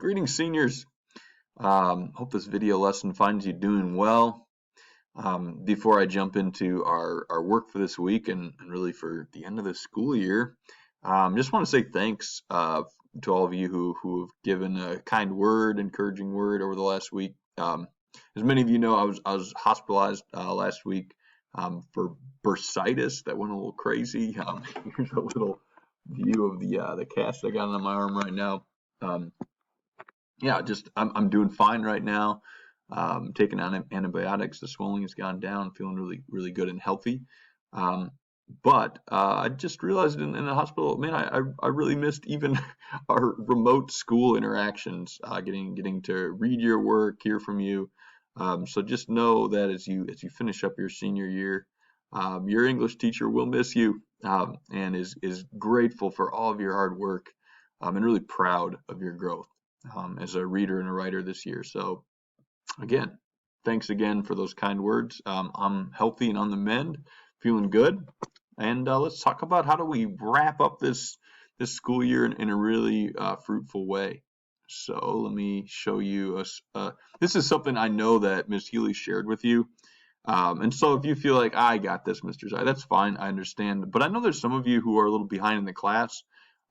Greetings, seniors. Hope this video lesson finds you doing well. Before I jump into our work for this week and really for the end of the school year, just want to say thanks to all of you who have given a kind word, encouraging word over the last week. As many of you know, I was hospitalized last week for bursitis. That went a little crazy. Here's a little view of the cast I got on my arm right now. Yeah, just I'm doing fine right now. Taking on antibiotics. The swelling has gone down. Feeling really good and healthy. But I just realized in the hospital, man, I really missed even our remote school interactions. Getting to read your work, hear from you. So just know that as you finish up your senior year, your English teacher will miss you and is grateful for all of your hard work and really proud of your growth as a reader and a writer this year. So again, thanks again for those kind words. I'm healthy and on the mend, feeling good. And let's talk about how do we wrap up this school year in a really fruitful way. So let me show you. This is something I know that Ms. Healy shared with you. And so if you feel like, I got this, Mr. Czaia, that's fine. I understand. But I know there's some of you who are a little behind in the class,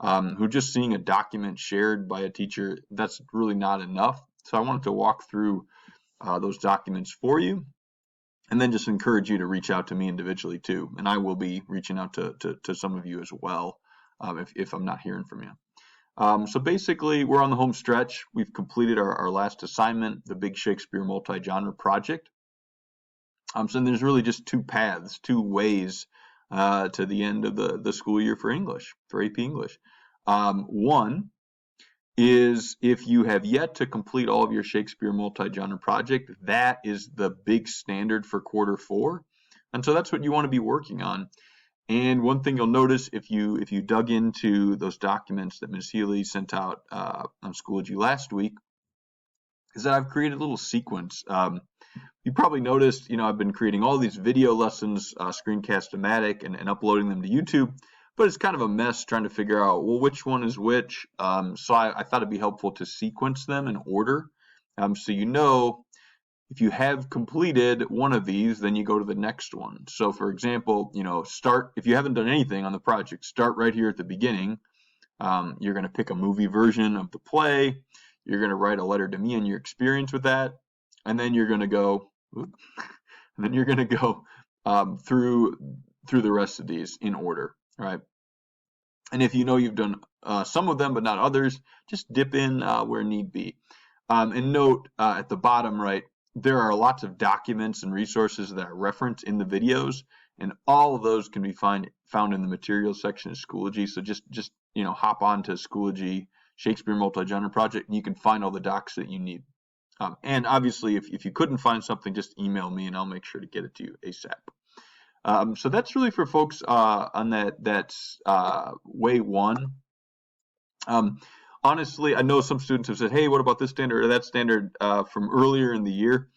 who just seeing a document shared by a teacher, that's really not enough. So I wanted to walk through those documents for you and then just encourage you to reach out to me individually too. And I will be reaching out to some of you as well if I'm not hearing from you. So basically, we're on the home stretch. We've completed our last assignment, the Big Shakespeare Multi-Genre Project. So there's really just two paths, two ways to the end of the school year for English, for AP English. One is if you have yet to complete all of your Shakespeare multi-genre project, that is the big standard for quarter 4. And so that's what you want to be working on. And one thing you'll notice if you dug into those documents that Ms. Healy sent out on Schoology last week is that I've created a little sequence. You probably noticed, I've been creating all these video lessons, Screencast-O-Matic, and uploading them to YouTube, but it's kind of a mess trying to figure out, well, which one is which. So I thought it'd be helpful to sequence them in order. So if you have completed one of these, then you go to the next one. So for example, if you haven't done anything on the project, start right here at the beginning. You're going to pick a movie version of the play. You're going to write a letter to me and your experience with that. And then you're going to go, through the rest of these in order, right? And if you've done some of them but not others, just dip in where need be. And note at the bottom right, there are lots of documents and resources that are referenced in the videos, and all of those can be found in the materials section of Schoology. So just hop on to Schoology Shakespeare Multi-Genre Project, and you can find all the docs that you need. And obviously, if you couldn't find something, just email me and I'll make sure to get it to you ASAP. So that's really for folks on that's way one. Honestly, I know some students have said, hey, what about this standard or that standard from earlier in the year?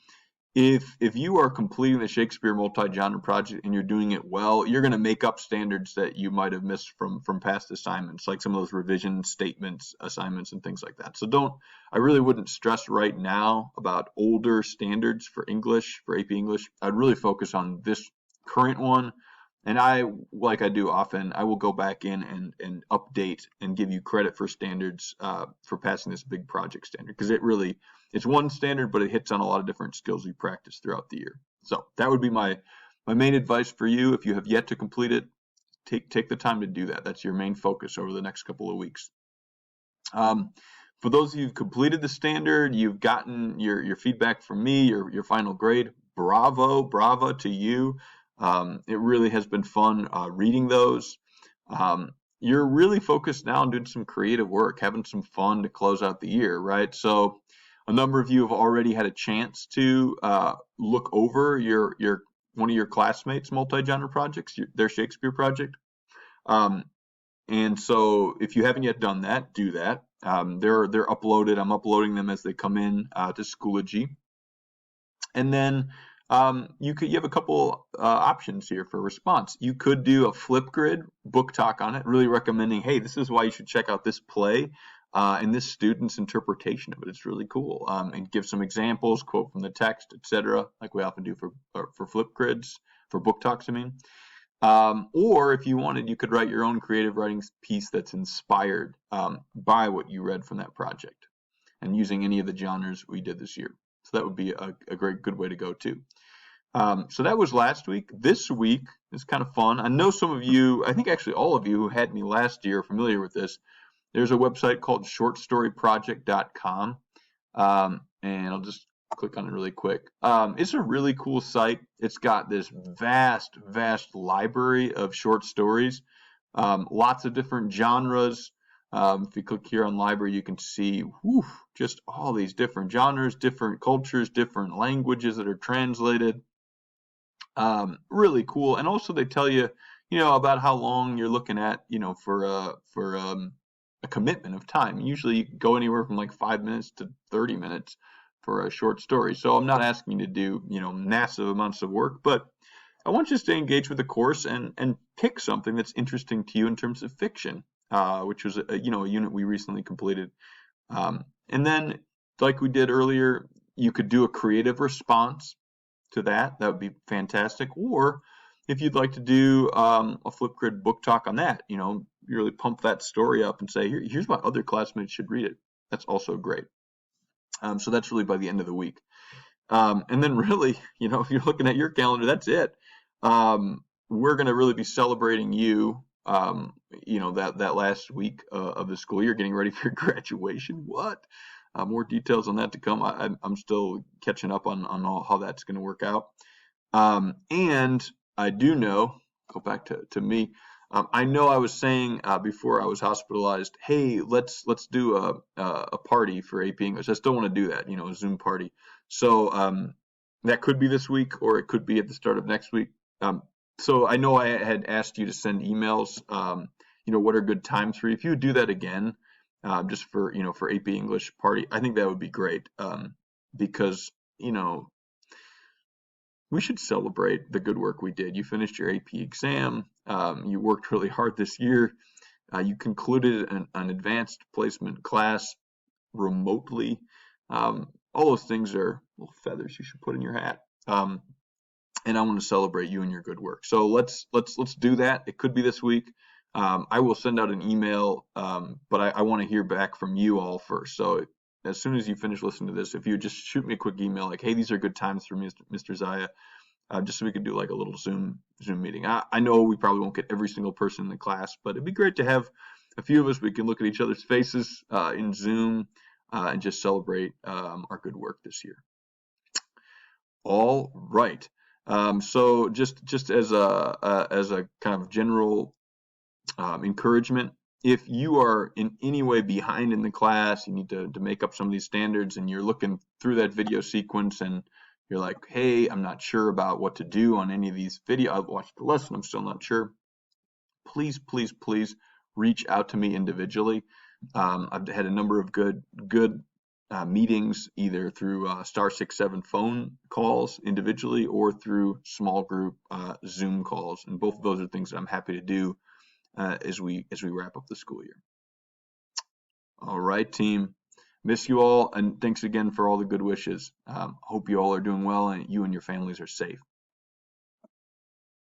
If you are completing the Shakespeare multi-genre project and you're doing it well, you're going to make up standards that you might have missed from past assignments, like some of those revision statements, assignments, and things like that. So I really wouldn't stress right now about older standards for English, for AP English. I'd really focus on this current one. And like I do often, I will go back in and update and give you credit for standards for passing this big project standard, because it's one standard, but it hits on a lot of different skills we practice throughout the year. So that would be my main advice for you. If you have yet to complete it, take the time to do that. That's your main focus over the next couple of weeks. For those of you who've completed the standard, you've gotten your feedback from me, your final grade. Bravo to you. It really has been fun reading those. You're really focused now on doing some creative work, having some fun to close out the year, right? So a number of you have already had a chance to look over one of your classmates' multi-genre projects, their Shakespeare project. And so if you haven't yet done that, do that. They're uploaded. I'm uploading them as they come in to Schoology. And then you have a couple options here for response. You could do a Flipgrid book talk on it, really recommending, hey, this is why you should check out this play. and this student's interpretation of it. It's really cool. And give some examples, quote from the text, etc., like we often do for Flipgrids, for book talks, I mean. Or if you wanted, you could write your own creative writing piece that's inspired by what you read from that project, and using any of the genres we did this year. So that would be a good way to go too. So that was last week. This week is kind of fun. I know some of you, I think actually all of you who had me last year are familiar with this. There's a website called shortstoryproject.com, and I'll just click on it really quick. It's a really cool site. It's got this vast library of short stories, lots of different genres. If you click here on library, you can see just all these different genres, different cultures, different languages that are translated. Really cool. And also they tell you, about how long you're looking at, for a commitment of time. Usually you go anywhere from like 5 minutes to 30 minutes for a short story. So I'm not asking you to do, massive amounts of work, but I want you to stay engaged with the course and pick something that's interesting to you in terms of fiction, which was a unit we recently completed. And then, like we did earlier, you could do a creative response to that. That would be fantastic. Or if you'd like to do a Flipgrid book talk on that, you really pump that story up and say, here's why other classmates should read it. That's also great. So that's really by the end of the week. And then really, if you're looking at your calendar, that's it. We're going to really be celebrating you, that last week of the school year, getting ready for your graduation. What? More details on that to come. I'm still catching up on all how that's going to work out. And I do know, go back to me. I know I was saying before I was hospitalized, hey, let's do a party for AP English. I still want to do that, a Zoom party. So that could be this week, or it could be at the start of next week. So I know I had asked you to send emails. What are good times for you? If you would do that again, just for AP English party, I think that would be great. Because we should celebrate the good work we did. You finished your AP exam. You worked really hard this year. You concluded an advanced placement class remotely. All those things are little feathers you should put in your hat. And I want to celebrate you and your good work. So let's do that. It could be this week. I will send out an email, but I want to hear back from you all first. So as soon as you finish listening to this, if you just shoot me a quick email like, hey, these are good times for me, Mr. Czaia, just so we can do like a little Zoom meeting. I know we probably won't get every single person in the class, but it'd be great to have a few of us. We can look at each other's faces in Zoom and just celebrate our good work this year. All right. So just as a kind of general encouragement, if you are in any way behind in the class, you need to make up some of these standards, and you're looking through that video sequence and you're like, hey, I'm not sure about what to do on any of these videos. I've watched the lesson, I'm still not sure. Please reach out to me individually. I've had a number of good meetings, either through *67 phone calls individually or through small group Zoom calls, and both of those are things that I'm happy to do as we wrap up the school year. All right, team. Miss you all, and thanks again for all the good wishes. Hope you all are doing well and you and your families are safe.